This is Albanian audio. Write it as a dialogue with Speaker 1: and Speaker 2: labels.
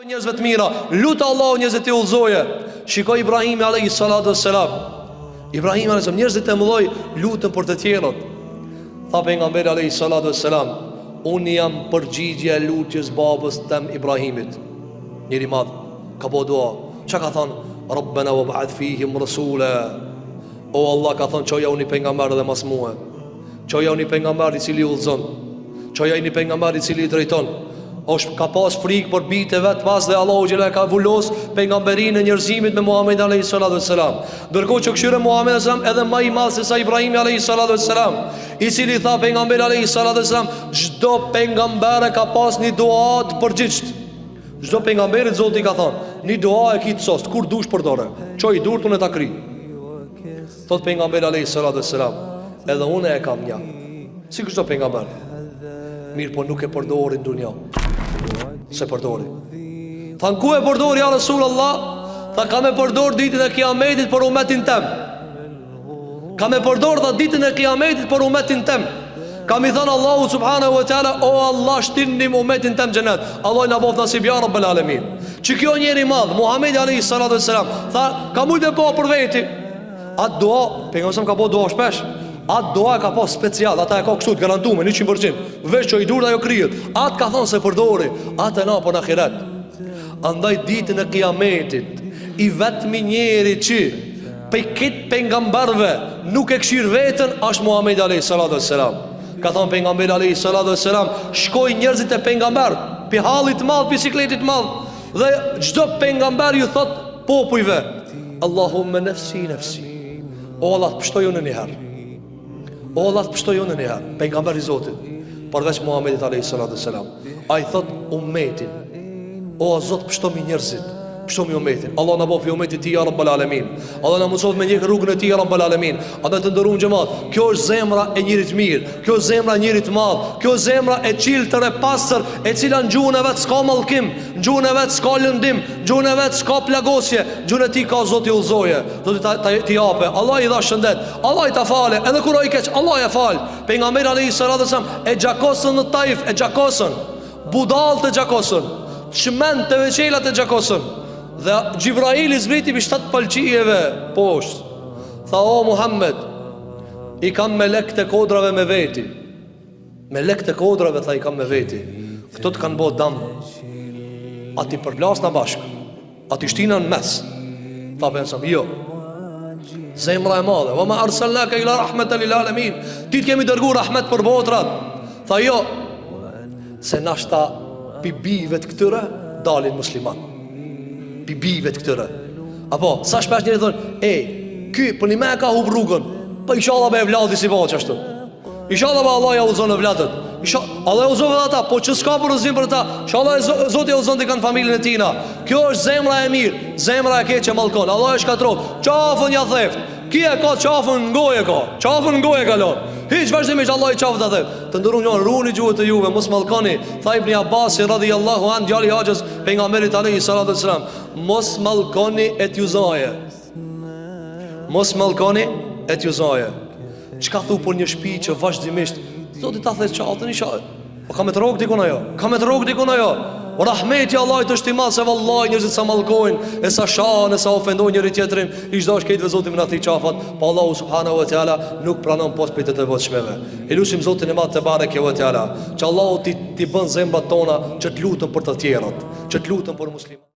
Speaker 1: njerëzve të mira, lutë Allahu njerëzit të udhëzoje. Shikoj Ibrahimi alayhi salatu wassalam. Ibrahim alayhi salam, njerëzit e mëlloj lutën për të tjerët. Tha pejgamberi alayhi salatu wassalam, unë jam përgjigje e lutjes babës tem Ibrahimit. Njëri madh ka bëu dua. Çka ka thënë? Rabbana wab'ath fihim rasula. O Allah, ka thënë, çoja unë pejgamber dhe mas mua. Çoja unë pejgamber i cili udhëzon. Çoja unë pejgamber i cili drejton. Ka pas frikë për bitë vet pas dhe Allahu xhela ka vulos pejgamberinë e njerëzimit me Muhammed alayhi salatu wassalam. Dërgoj që këshire Muhammed alayhi salam edhe më i madh se sa Ibrahimi alayhi salatu wassalam, i cili tha pejgamberi alayhi salatu wassalam, çdo pejgamber ka pas një dua të përgjithshme. Çdo pejgamberi Zoti ka thënë, një dua e ki të sost, kur dush përdore. Çoj durtun e ta kri. Thot pejgamberi alayhi salatu wassalam, edhe unë e kam një. Si çdo pejgamber. Mirë, po nuk e përdori në dunja. Se përdori. Thanë, ku e përdori ja Rasulullah? Tha, ka me përdor ditën e kiametit për umetin tem. Ka me përdor tha ditën e kiametit për umetin tem. Ka mi thënë Allahu subhanahu wa ta'ala, o Allah, shtinnim umetin tem xhenet. Allah na bof nasib ya rabbel alamin. Që kjo njeri madh, Muhamedi alayhi salatu wassalam, tha, ka mujtë po për veti. Atë dua, pejgamberi ka bëu dua shpesh. Atë dua ka pas special, ata e ka kështu të garantuar 100%. Veç që i dur ajo krijet. Atë ka thonë se përdori, atë na po në ahiret. Andaj ditën e kiametit, i vetmi njeri që pe këtë pejgamberve nuk e këshir veten është Muhamedi alayhi salatu wassalam. Ka thonë pejgamberi alayhi salatu wassalam, shkoj njerëzit e pejgambert, pi hallit të madh, bisikletit të madh, dhe çdo pejgamber ju thot popujve, Allahumma nafsi nafsi. O Allah, pështoj unë një herë. O Allah, pështoj unë një herë. Pejgamberi i Zotit, përveç Muhamedit alayhi salatu wassalam, ai thot ummetin, o Zot, pështomi njerëzit, pështomi ummetin. Allah na bofi ummetit ti ya rabbal alamin. Allah na mëson me një rrugën e ti ya rabbal alamin. Ata të ndëruam xhamat. Kjo është zemra e njerit të mirë. Kjo është zemra e njerit të madh. Kjo është zemra e çiltër e pastër, e cila në gjuhën e vet s'ka mallkim, në gjuhën e vet s'ka lëndim, në gjuhën e vet s'ka plagosje, në gjuhën e ti ka Zoti udhëzoje. Zoti ti jape. Allah i dha shëndet. Allah i ta fale. Edhe kur ai keq, Allah ja fal. Pejgamberi alayhi salatu wasallam e xhakosën në Taif, e xhakosën. Budallë të xhakosën. Çment të veçela të xhakosën. Dhe Gjibraili zbriti për 7 palqijeve poshtë. Tha, o Muhammed, i kam me lek të kodrave me veti. Me lek të kodrave, tha, i kam me veti. Këto të kanë bo dam. A ti përplas në bashkë, a ti shtina në mes. Tha pensam, jo, zemra e madhe, wa ma arsalnaka ila rahmatan lil alamin. Ti të kemi dërgu rahmet për botrat. Tha, jo, se nashta pibive të këtyre dalin musliman. Bibive të këtëre. Apo, sa shpesh njëri thonë, ky, për një me ka hub rrugën, pa inshallah be e vladi si po qashtu. Inshallah be Allah ja uzon e vladët. Allah ja uzon dhe ata, po që s'ka për rëzim për ta, inshallah Zotë ja uzon të kanë familjen e tina. Kjo është zemra e mirë, zemra e keqe malkon. Allah e shkatrot, qafën ja theft. Kje ka qafën ngoje ka, qafën ngoje kalon. Hiç vazhdimisht Allah i qafët atë. Të ndërun njën, runi gjuhët e juve, mos malkoni. Tha Ibn Abbas radhiyallahu an, djali i Haxhës pejgamberit alayhi salatu wassalam, mos malkoni e t'juzaje. Mos malkoni e t'juzaje. Çka thu për një shtëpi që vazhdimisht Zoti ta thës çatën inshallah. Po ka me të rrogë dikon ajo. Ka me të rrogë dikon ajo. Rahmeti Allahit është i madh, se vallahi njerëzit sa mallkojnë, e sa shahen, e sa ofendojnë njëri tjetrin, i çdo shkëjt ve Zoti më na thi qafat, po Allahu subhanahu wa taala nuk pranon pas për të devotshmeve. Elusim Zotin e madh te bareke ve taala, që Allahu ti bën zemrat tona që të lutën për të tjerët, që të lutën për muslimanët.